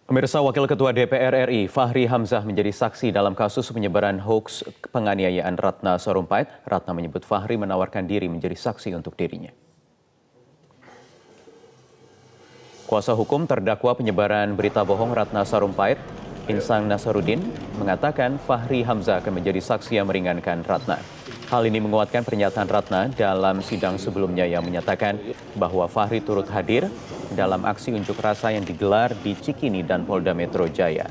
Pemirsa, Wakil Ketua DPR RI Fahri Hamzah menjadi saksi dalam kasus penyebaran hoaks penganiayaan Ratna Sarumpait. Ratna menyebut Fahri menawarkan diri menjadi saksi untuk dirinya. Kuasa hukum terdakwa penyebaran berita bohong Ratna Sarumpait, Insang Nasarudin, mengatakan Fahri Hamzah akan menjadi saksi yang meringankan Ratna. Hal ini menguatkan pernyataan Ratna dalam sidang sebelumnya yang menyatakan bahwa Fahri turut hadir dalam aksi unjuk rasa yang digelar di Cikini dan Polda Metro Jaya.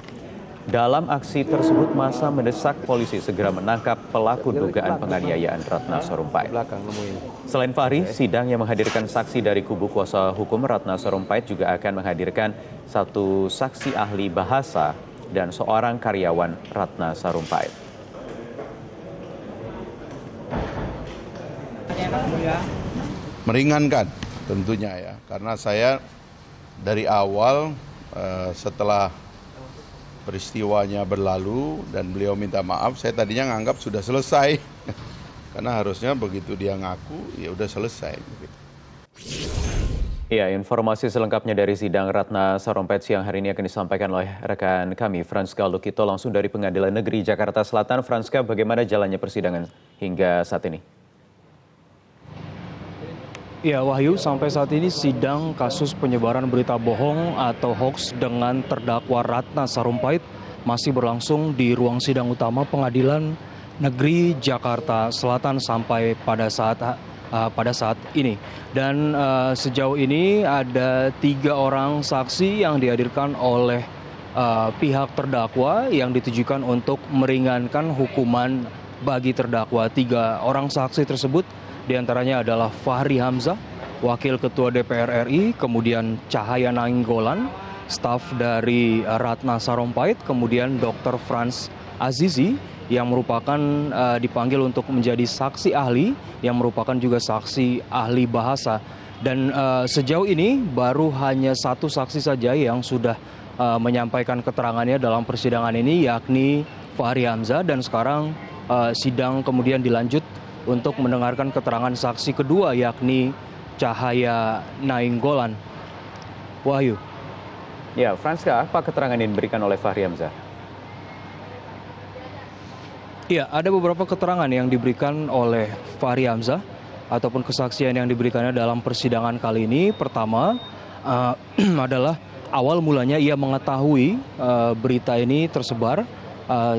Dalam aksi tersebut, massa mendesak polisi segera menangkap pelaku dugaan penganiayaan Ratna Sarumpait. Selain Fahri, sidang yang menghadirkan saksi dari kubu kuasa hukum Ratna Sarumpait juga akan menghadirkan satu saksi ahli bahasa dan seorang karyawan Ratna Sarumpait. Meringankan tentunya ya, karena saya dari awal setelah peristiwanya berlalu dan beliau minta maaf, saya tadinya nganggap sudah selesai. Karena harusnya begitu dia ngaku, ya udah selesai. Ya, informasi selengkapnya dari sidang Ratna Sarumpait siang hari ini akan disampaikan oleh rekan kami, Franska Lukito, langsung dari Pengadilan Negeri Jakarta Selatan. Franska, bagaimana jalannya persidangan hingga saat ini? Ya, Wahyu, sampai saat ini sidang kasus penyebaran berita bohong atau hoax dengan terdakwa Ratna Sarumpait masih berlangsung di ruang sidang utama Pengadilan Negeri Jakarta Selatan sampai pada saat ini. Dan sejauh ini ada 3 orang saksi yang dihadirkan oleh pihak terdakwa yang ditujukan untuk meringankan hukuman bagi terdakwa. 3 orang saksi tersebut diantaranya adalah Fahri Hamzah, Wakil Ketua DPR RI, kemudian Cahaya Nainggolan, staf dari Ratna Sarumpait, kemudian Dr. Frans Azizi yang merupakan dipanggil untuk menjadi saksi ahli, yang merupakan juga saksi ahli bahasa. Dan sejauh ini baru hanya 1 saksi saja yang sudah menyampaikan keterangannya dalam persidangan ini, yakni Fahri Hamzah, dan sekarang sidang kemudian dilanjut untuk mendengarkan keterangan saksi kedua, yakni Cahaya Nainggolan. Wahyu. Ya, Franska, apa keterangan yang diberikan oleh Fahri Hamzah? Ya, ada beberapa keterangan yang diberikan oleh Fahri Hamzah ataupun kesaksian yang diberikannya dalam persidangan kali ini. Pertama adalah awal mulanya ia mengetahui berita ini tersebar,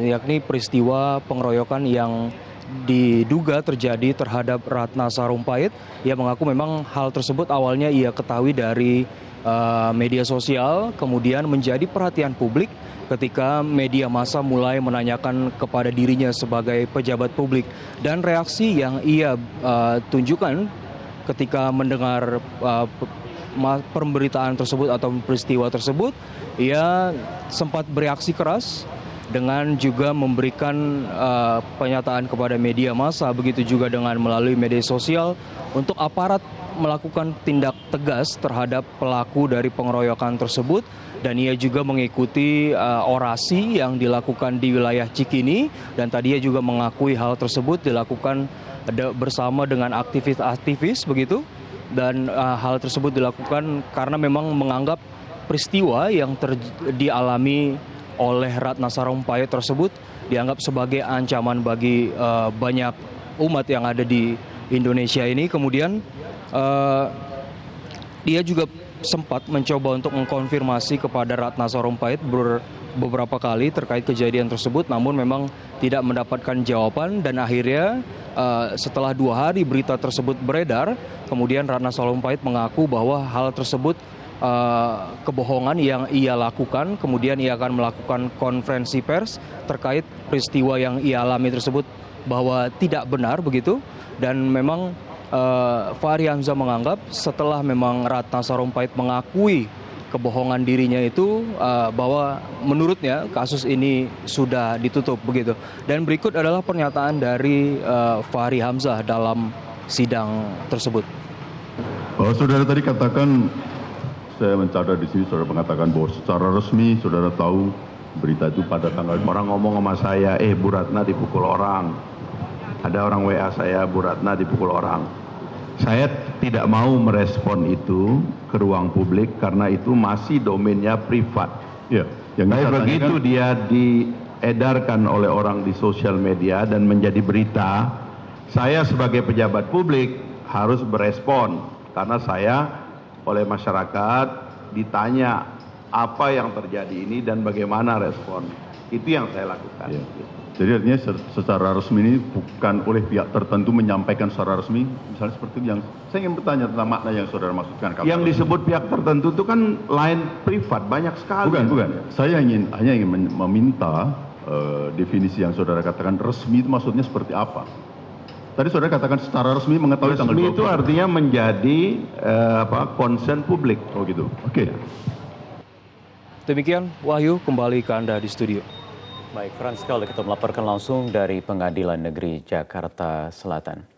yakni peristiwa pengeroyokan yang diduga terjadi terhadap Ratna Sarumpait. Ia mengaku memang hal tersebut awalnya ia ketahui dari media sosial, kemudian menjadi perhatian publik ketika media massa mulai menanyakan kepada dirinya sebagai pejabat publik. Dan reaksi yang ia tunjukkan ketika mendengar pemberitaan tersebut atau peristiwa tersebut, ia sempat bereaksi keras dengan juga memberikan pernyataan kepada media massa, begitu juga dengan melalui media sosial untuk aparat melakukan tindak tegas terhadap pelaku dari pengeroyokan tersebut. Dan ia juga mengikuti orasi yang dilakukan di wilayah Cikini, dan tadi ia juga mengakui hal tersebut dilakukan bersama dengan aktivis-aktivis begitu. Dan hal tersebut dilakukan karena memang menganggap peristiwa yang dialami oleh Ratna Sarumpait tersebut dianggap sebagai ancaman bagi banyak umat yang ada di Indonesia ini. Kemudian dia juga sempat mencoba untuk mengkonfirmasi kepada Ratna Sarumpait beberapa kali terkait kejadian tersebut, namun memang tidak mendapatkan jawaban. Dan akhirnya setelah 2 hari berita tersebut beredar, kemudian Ratna Sarumpait mengaku bahwa hal tersebut kebohongan yang ia lakukan. Kemudian ia akan melakukan konferensi pers terkait peristiwa yang ia alami tersebut bahwa tidak benar begitu. Dan memang Fahri Hamzah menganggap setelah memang Ratna Sarumpait mengakui kebohongan dirinya itu, bahwa menurutnya kasus ini sudah ditutup begitu. Dan berikut adalah pernyataan dari Fahri Hamzah dalam sidang tersebut. Saudara tadi katakan, saya mencatat di sini saudara mengatakan bahwa secara resmi saudara tahu berita itu pada tanggal, orang ngomong sama saya, Bu Ratna dipukul orang. Ada orang WA saya, Bu Ratna dipukul orang. Saya tidak mau merespon itu ke ruang publik karena itu masih domainnya privat. Ya, yang Tapi saya begitu tanyakan, dia diedarkan oleh orang di sosial media dan menjadi berita, saya sebagai pejabat publik harus berespon karena saya oleh masyarakat ditanya apa yang terjadi ini dan bagaimana respon. Itu yang saya lakukan. ya. Jadi artinya secara resmi ini bukan oleh pihak tertentu menyampaikan secara resmi, misalnya seperti yang saya ingin bertanya tentang makna yang saudara maksudkan. Yang disebut pihak tertentu itu kan line privat banyak sekali. Bukan. Saya hanya ingin meminta definisi yang saudara katakan resmi itu maksudnya seperti apa? Tadi saudara katakan secara resmi mengetahui tanggal Resmi 20. itu artinya menjadi concern publik. Oh gitu. Oke. Demikian, Wahyu, kembali ke Anda di studio. Baik, Frans, kalau kita melaporkan langsung dari Pengadilan Negeri Jakarta Selatan.